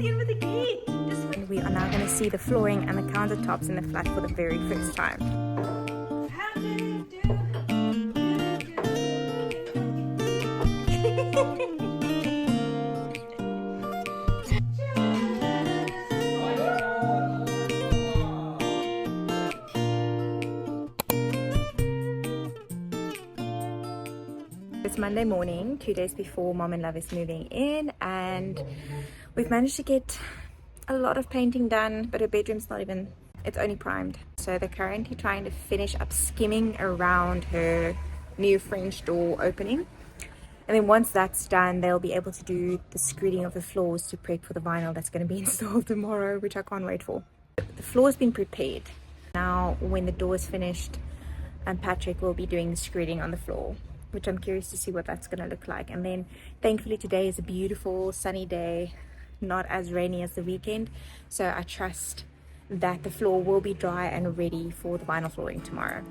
the end with the key. And we are now going to see the flooring and the countertops in the flat for the very first time. It's Monday morning, 2 days before Mom and Love is moving in, and we've managed to get a lot of painting done, but her bedroom's not even, it's only primed. So they're currently trying to finish up skimming around her new French door opening. And then once that's done, they'll be able to do the screeding of the floors to prep for the vinyl that's going to be installed tomorrow, which I can't wait for. The floor's been prepared. Now, when the door is finished, Patrick will be doing the screeding on the floor, which I'm curious to see what that's going to look like. And then thankfully today is a beautiful sunny day, not as rainy as the weekend, so I trust that the floor will be dry and ready for the vinyl flooring tomorrow.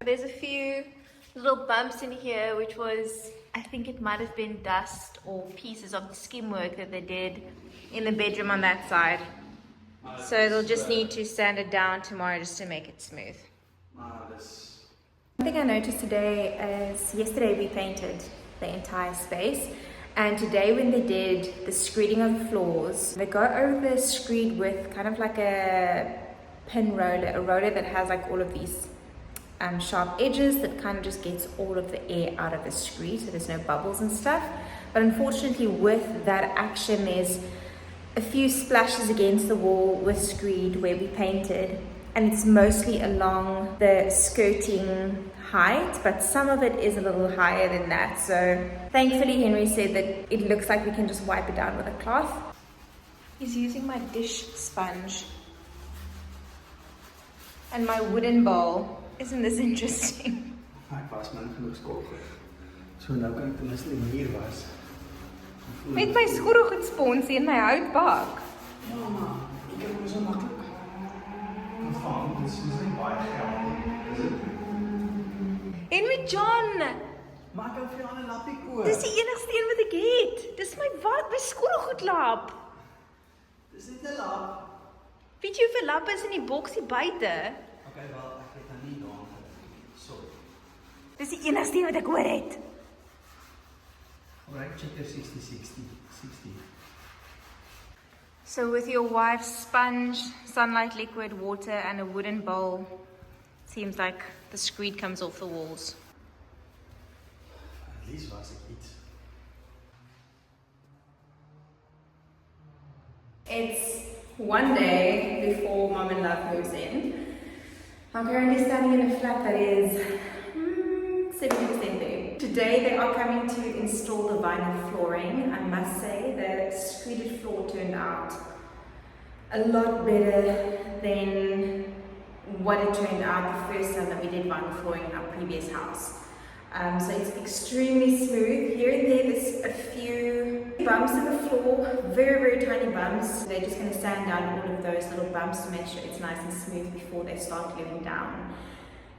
There's a few little bumps in here, which was, I think it might have been dust or pieces of the skim work that they did in the bedroom on that side. So they'll just need to sand it down tomorrow just to make it smooth. One thing I noticed today is yesterday we painted the entire space, And today when they did the screeding of the floors, they go over the screed with kind of like a pin roller, a roller that has like all of these sharp edges that kind of just gets all of the air out of the screed, so there's no bubbles and stuff. But unfortunately with that action, there's a few splashes against the wall with screed where we painted, and it's mostly along the skirting height, but some of it is a little higher than that. So thankfully Henry said that it looks like we can just wipe it down with a cloth. He's using my dish sponge and my wooden bowl. Isn't this interesting? Ek was min genoeg skotgoed. So nou kan ek ten minste die muur was. Met my skottelgoed sponsie en my houtbak. Ja, maar ek het hom so maklik ontvang. Dit is nie baie geld. Is dit? Henry John! Maar ek hou vir jou aan 'n lappie koop. Dis die enigste een wat ek het. Dis my skottelgoedlap. Dis nie 'n lap. Weet jy hoeveel lappe is in die boksie buite? Okay, wel, ek het dan nie daaraan gedink. Sorry. Dis die enigste een wat ek hoor het. Alright, check your 60. So with your wife's sponge, sunlight liquid, water and a wooden bowl, seems like the screed comes off the walls. At least was ek iets. It's one day before Mom and Love moves in. I'm currently standing in a flat that is 70% there. Today they are coming to install the vinyl flooring. I must say the screeded floor turned out a lot better than what it turned out the first time that we did vinyl flooring in our previous house. So it's extremely smooth. Here and there there's a few bumps in the floor, very tiny bumps. They're just going to sand down all of those little bumps to make sure it's nice and smooth before they start gluing down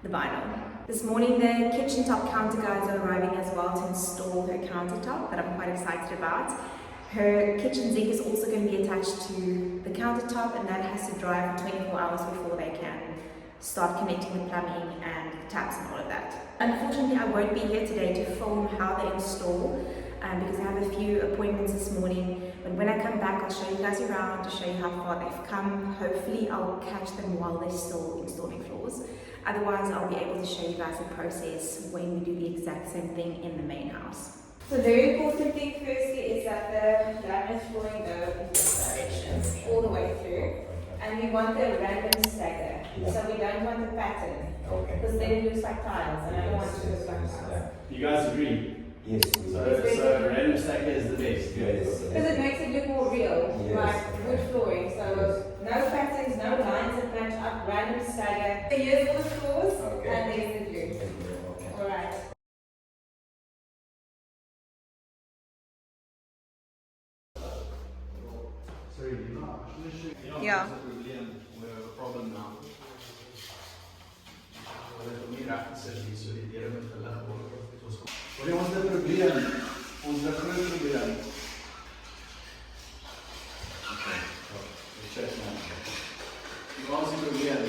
the vinyl. This morning the kitchen top counter guys are arriving as well to install her countertop that I'm quite excited about. Her kitchen sink is also going to be attached to the countertop, and that has to dry for 24 hours before they can start connecting the plumbing and taps and all of that. Unfortunately, I won't be here today to film how they install because I have a few appointments this morning. But when I come back, I'll show you guys around to show you how far they've come. Hopefully, I'll catch them while they're still installing floors. Otherwise, I'll be able to show you guys the process when we do the exact same thing in the main house. So the very important thing firstly is that the laminate flooring go in this direction, all the way through. And we want the random stagger, so we don't want the pattern, because then it looks like tiles, and I don't want it to look like tiles. You guys agree? Yes. So random stagger is the best. Because it makes it look more real, like wood flooring. So no patterns, no lines that match up, random stagger. So here's all the floors, and there's the glue. Alright. Yeah. We have a problem now. We have to set these so die deur moet gelig word. Wat is ons probleem? Ons groot probleem. Okay. Check nou. Wat is die probleem?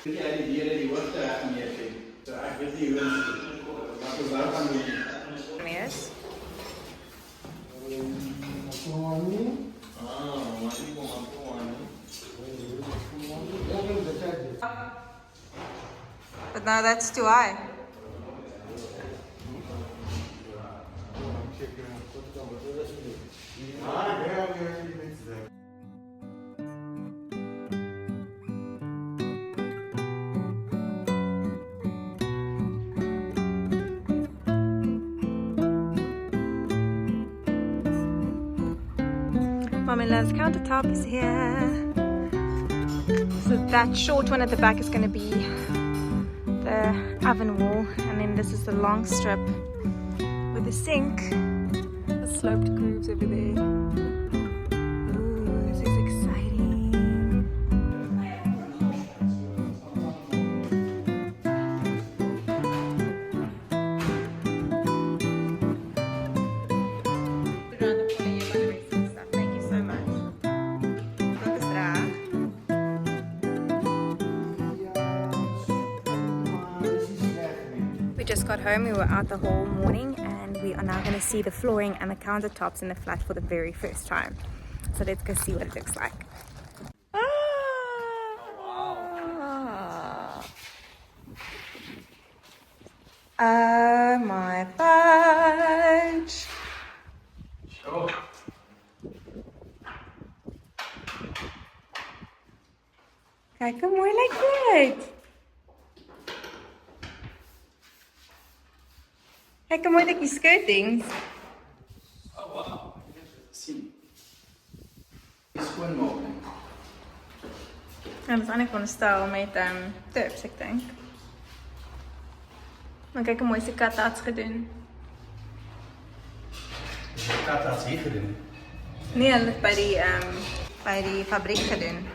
Dit jy die deur die hoogte reg gemeet het. So ek weet nie hoe wat ons nou gaan doen. Yes. But now that's too high. Mom and Love's countertop is here. So that short one at the back is going to be the oven wall, and then this is the long strip with the sink, the sloped grooves over there. Ooh, this is exciting. Thank you so much. Dat is raar. We just got home. We were out the whole morning and we are now going to see the flooring and the countertops in the flat for the very first time. So let's go see what it looks like. Oh my fudge! Oh. Kijk hoe mooi lijkt dit! Kijk hoe mooi lijkt die skirtings. Oh wow, zie. Is gewoon mogelijk. Ja, dat is eigenlijk gewoon een stijl met tips, ik denk. Maar kijk hoe mooi ze cutouts gedaan. De kat had ze hier gedaan. Nee, hulle het by die fabriek gedaan.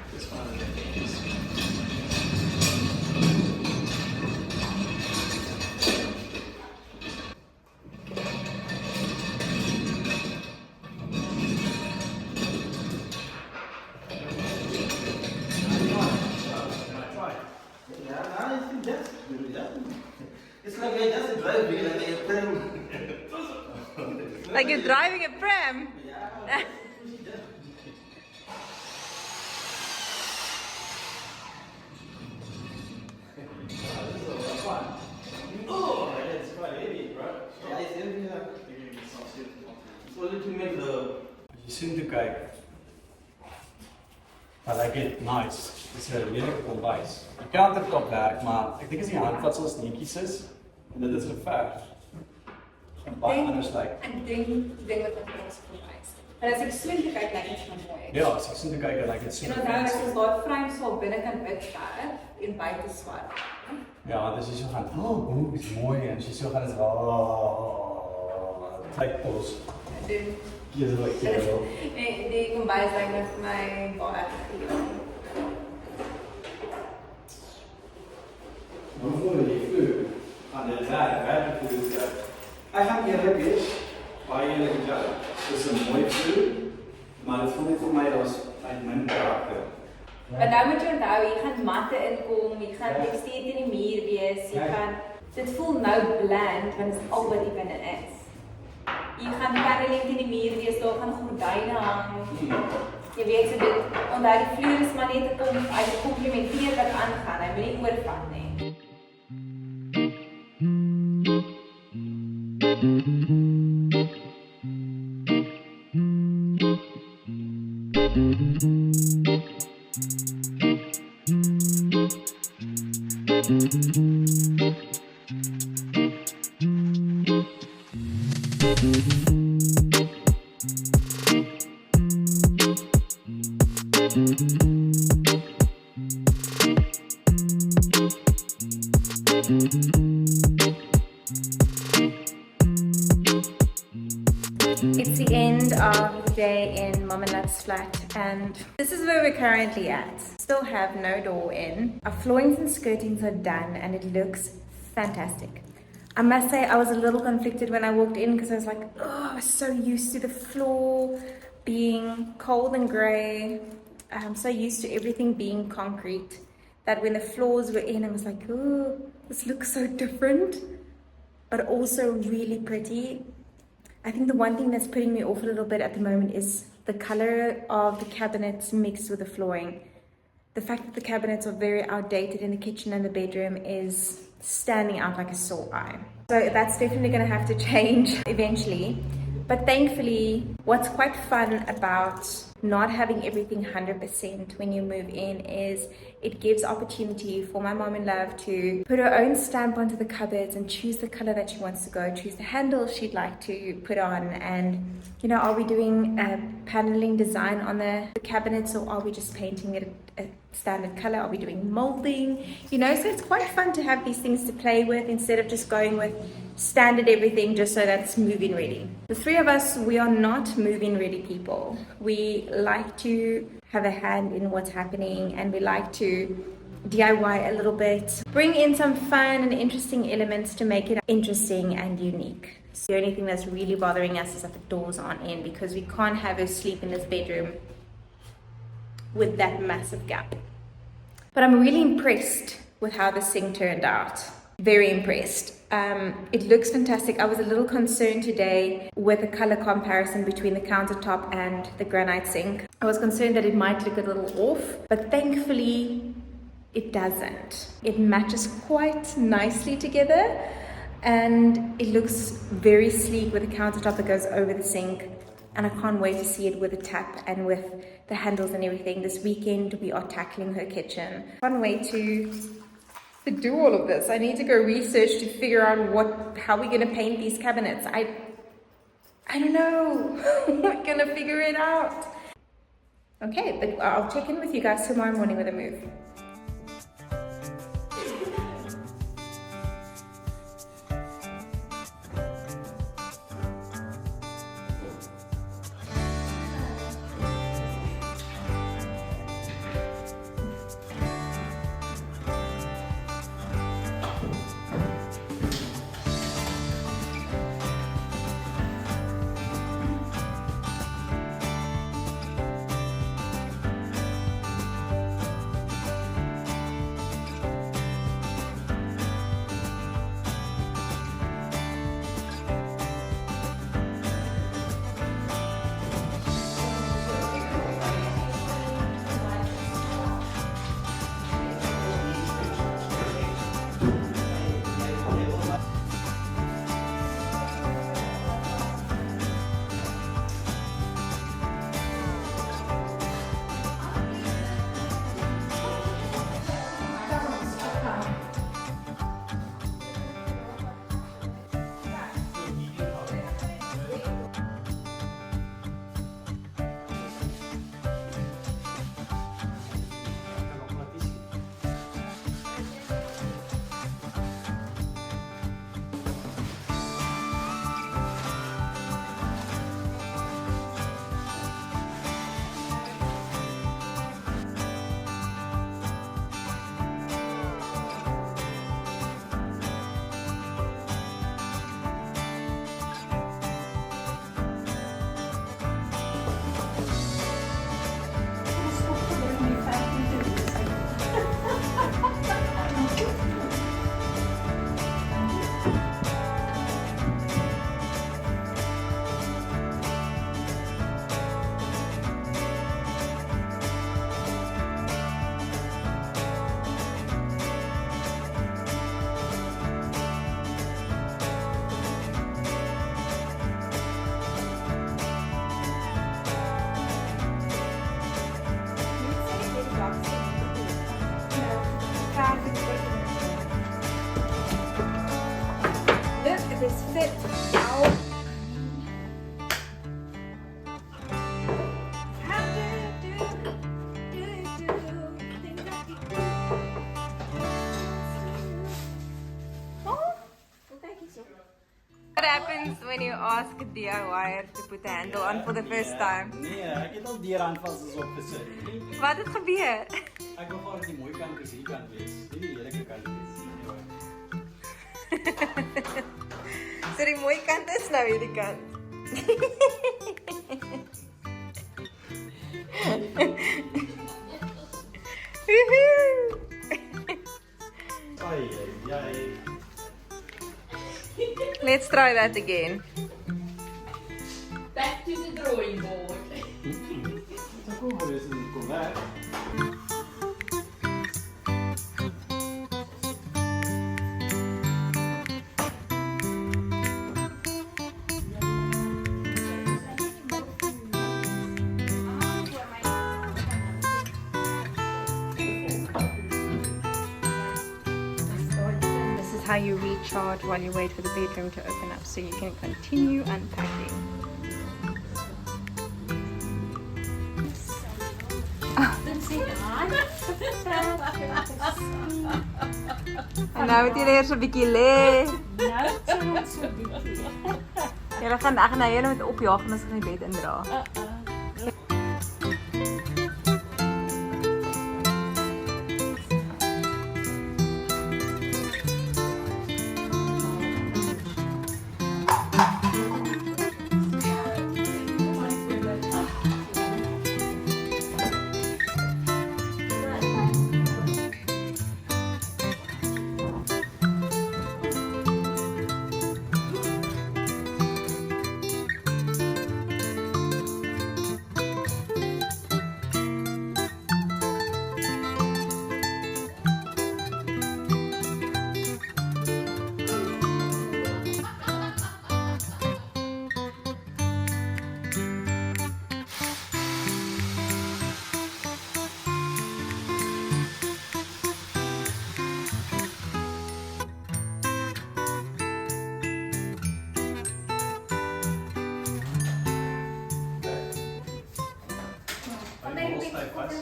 It's like I just drive me like a pram. Like you're driving a pram? Oh, it's quite heavy, right? Yeah, it's heavy. It's only to make the... Je zit te kijken. I like it nice. Het is een lelijke ontbijt. Je countertop werkt, maar ik denk dat die handvat zoals netjies is. En dit is geverfd. En baie anders lyk. Ek dink wat het ons verwys. Maar as ek so te kyk, lyk dit van mooi. Ja, as ek so te kyk, dan lyk dit En super. onthou as ons daai frames sal binnekant wit verf en buite swart. Ja, dus jy so gaan, oh, is mooi en as jy so gaan is type pose. Doen. Hier is wat ek wil. Die kombuis lyk nou vir my baie geel. Hoe voel jy vuur? Aan dit werk vuur. Ek gaan eerlik wees, baie eerlik met jou. Dit is 'n mooi vuur, maar dit voel net vir my as uit my karakter. Maar nou moet jy onthou, jy gaan matte inkom, jy gaan tekstuur teen die muur wees, jy gaan dit voel nou bland want dit is al wat hier binne is. Jy gaan paneling teen die muur wees, daar gaan gordyne hang. Jy weet so dit onthou die vloer is maar net 'n kom uit komplementeer wat aangaan, hy moenie oorvat nie. It's the end of the day in Mom and Love's flat, and this is where we're currently at. Still have no door in. Our floorings and skirtings are done, and it looks fantastic. I must say I was a little conflicted when I walked in because I was like, oh, I was so used to the floor being cold and grey. I'm so used to everything being concrete that when the floors were in, I was like, oh, this looks so different, but also really pretty. I think the one thing that's putting me off a little bit at the moment is the color of the cabinets mixed with the flooring. The fact that the cabinets are very outdated in the kitchen and the bedroom is standing out like a sore eye. So that's definitely going to have to change eventually. But thankfully, what's quite fun about not having everything 100% when you move in is it gives opportunity for my mom in love to put her own stamp onto the cupboards and choose the color that she wants to go, choose the handles she'd like to put on, and you know, are we doing a paneling design on the cabinets, or are we just painting it a standard color? Are we doing molding? You know, so it's quite fun to have these things to play with instead of just going with standard everything just so that's move-in ready. The three of us, we are not move-in ready people. We like to have a hand in what's happening, and we like to DIY a little bit, bring in some fun and interesting elements to make it interesting and unique. So the only thing that's really bothering us is that the doors aren't in, because we can't have her sleep in this bedroom with that massive gap. But I'm really impressed with how this thing turned out. Very impressed. It looks fantastic. I was a little concerned today with the color comparison between the countertop and the granite sink. I was concerned that it might look a little off, but thankfully it doesn't. It matches quite nicely together and it looks very sleek with the countertop that goes over the sink. And I can't wait to see it with the tap and with the handles and everything. This weekend we are tackling her kitchen. Can't wait to do all of this. I need to go research to figure out how we're gonna paint these cabinets. I don't know. We're gonna figure it out. Okay, but I'll check in with you guys tomorrow morning with a move. This fits out. What happens when you ask a DIYer to put the handle on for the first time? Nee, ek het al deur aanvals is opgesit. Wat het gebeur? Ek wil vir die mooi kant is hier kant wees. Nie die lelike kant wees. So die mooie kant is nou hierdie kant. Ai, ai. Let's try that again. Back to the drawing board. Ek hoor dis kom weg. How you recharge while you wait for the bedroom to open up so you can continue unpacking. En nou moet jullie eerst een beetje lê. Jullie gaan echt naar jullie met opjagen als je in bed indra. Stay vas.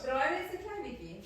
Draai net so klein bietjie.